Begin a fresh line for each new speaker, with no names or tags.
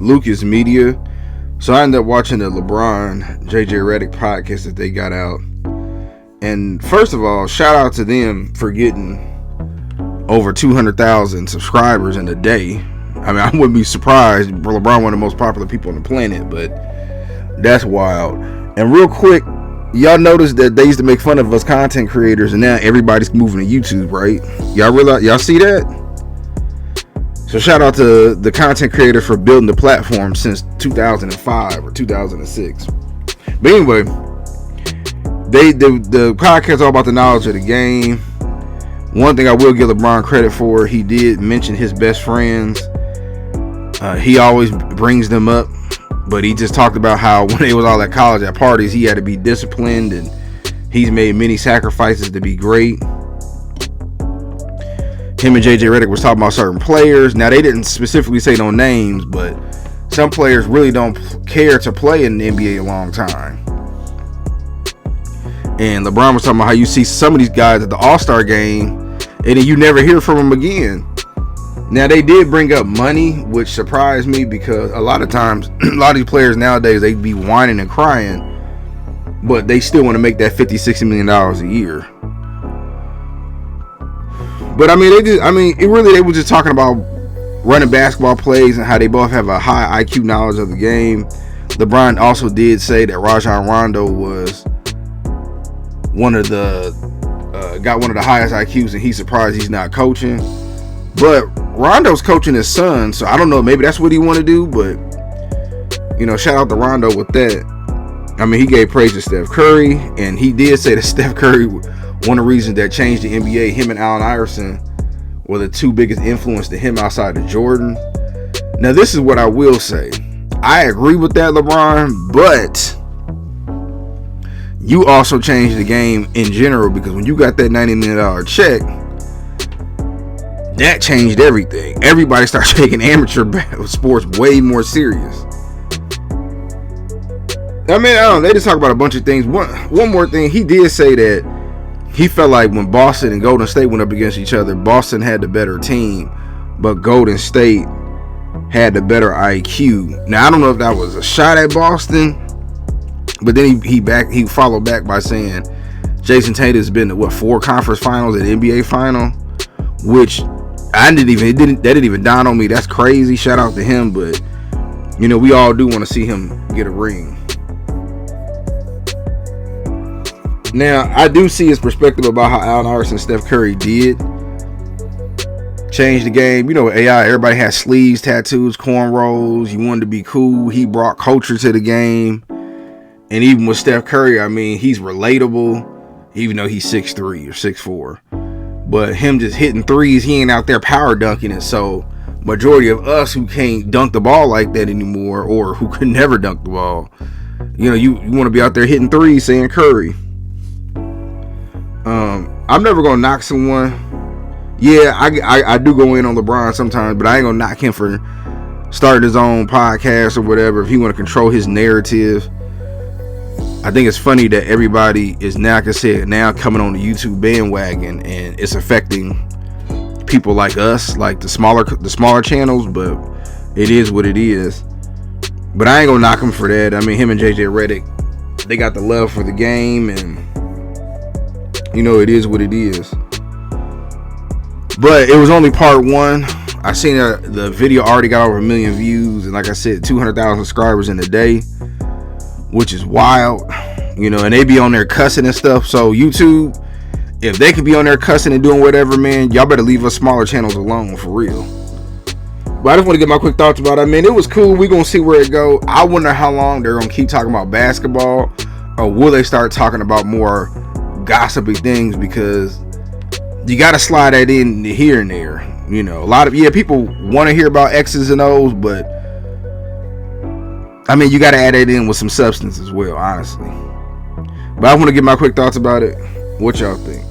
Lucas Media. So I ended up watching the LeBron Redick podcast that they got out. And first of all, shout out to them for getting over 200,000 subscribers in a day. I mean, I wouldn't be surprised. LeBron, one of the most popular people on the planet, but that's wild. And real quick, y'all noticed that they used to make fun of us content creators, and now everybody's moving to YouTube, right? Y'all see that? So shout out to the content creator for building the platform since 2005 or 2006. But anyway, the podcast all about the knowledge of the game. One thing I will give LeBron credit for, he did mention his best friends. He always brings them up, but he just talked about how when they was all at college at parties, he had to be disciplined, and he's made many sacrifices to be great. Him and JJ Redick was talking about certain players. Now, they didn't specifically say no names, but some players really don't care to play in the NBA a long time. And LeBron was talking about how you see some of these guys at the All-Star game, and then you never hear from them again. Now, they did bring up money, which surprised me, because a lot of times, a lot of these players nowadays, they be whining and crying, but they still want to make that $50-60 million a year. But I mean, they were just talking about running basketball plays and how they both have a high IQ knowledge of the game. LeBron also did say that Rajon Rondo was got one of the highest IQs, and he's surprised he's not coaching. But Rondo's coaching his son, so I don't know, maybe that's what he want to do. But shout out to Rondo with that. I mean, he gave praise to Steph Curry, and he did say that Steph Curry, one of the reasons that changed the NBA, him and Allen Iverson were the two biggest influence to him outside of Jordan. Now, this is what I will say. I agree with that, LeBron, but you also changed the game in general, because when you got that $90 million check, that changed everything. Everybody started taking amateur sports way more serious. I mean, they just talk about a bunch of things. One more thing, he did say that he felt like when Boston and Golden State went up against each other, Boston had the better team, but Golden State had the better IQ. Now, I don't know if that was a shot at Boston, but then he followed back by saying Jason Tatum's been to 4 conference finals and NBA final, which that didn't even dawn on me. That's crazy. Shout out to him, but we all do want to see him get a ring. Now, I do see his perspective about how Allen Iverson and Steph Curry did change the game. AI, everybody has sleeves, tattoos, cornrows. You wanted to be cool. He brought culture to the game. And even with Steph Curry, I mean, he's relatable, even though he's 6'3" or 6'4". But him just hitting threes, he ain't out there power dunking it. So majority of us who can't dunk the ball like that anymore, or who could never dunk the ball, you want to be out there hitting threes saying Curry. I'm never gonna knock someone. Yeah, I do go in on LeBron sometimes, but I ain't gonna knock him for starting his own podcast or whatever. If he want to control his narrative, I think it's funny that everybody is now, like I said, now coming on the YouTube bandwagon, and it's affecting people like us, like the smaller channels. But it is what it is. But I ain't gonna knock him for that. I mean, him and JJ Redick, they got the love for the game, and it is what it is. But it was only part 1. I seen the video already got over 1 million views, and like I said, 200,000 subscribers in a day, which is wild. And they be on there cussing and stuff. So YouTube, if they could be on there cussing and doing whatever, man, y'all better leave us smaller channels alone, for real. But I just want to get my quick thoughts about it. I mean, it was cool. We're gonna see where it go. I wonder how long they're gonna keep talking about basketball, or will they start talking about more gossipy things, because you got to slide that in here and there. A lot of people want to hear about X's and O's, but I mean, you got to add that in with some substance as well, honestly. But I want to get my quick thoughts about it. What y'all think?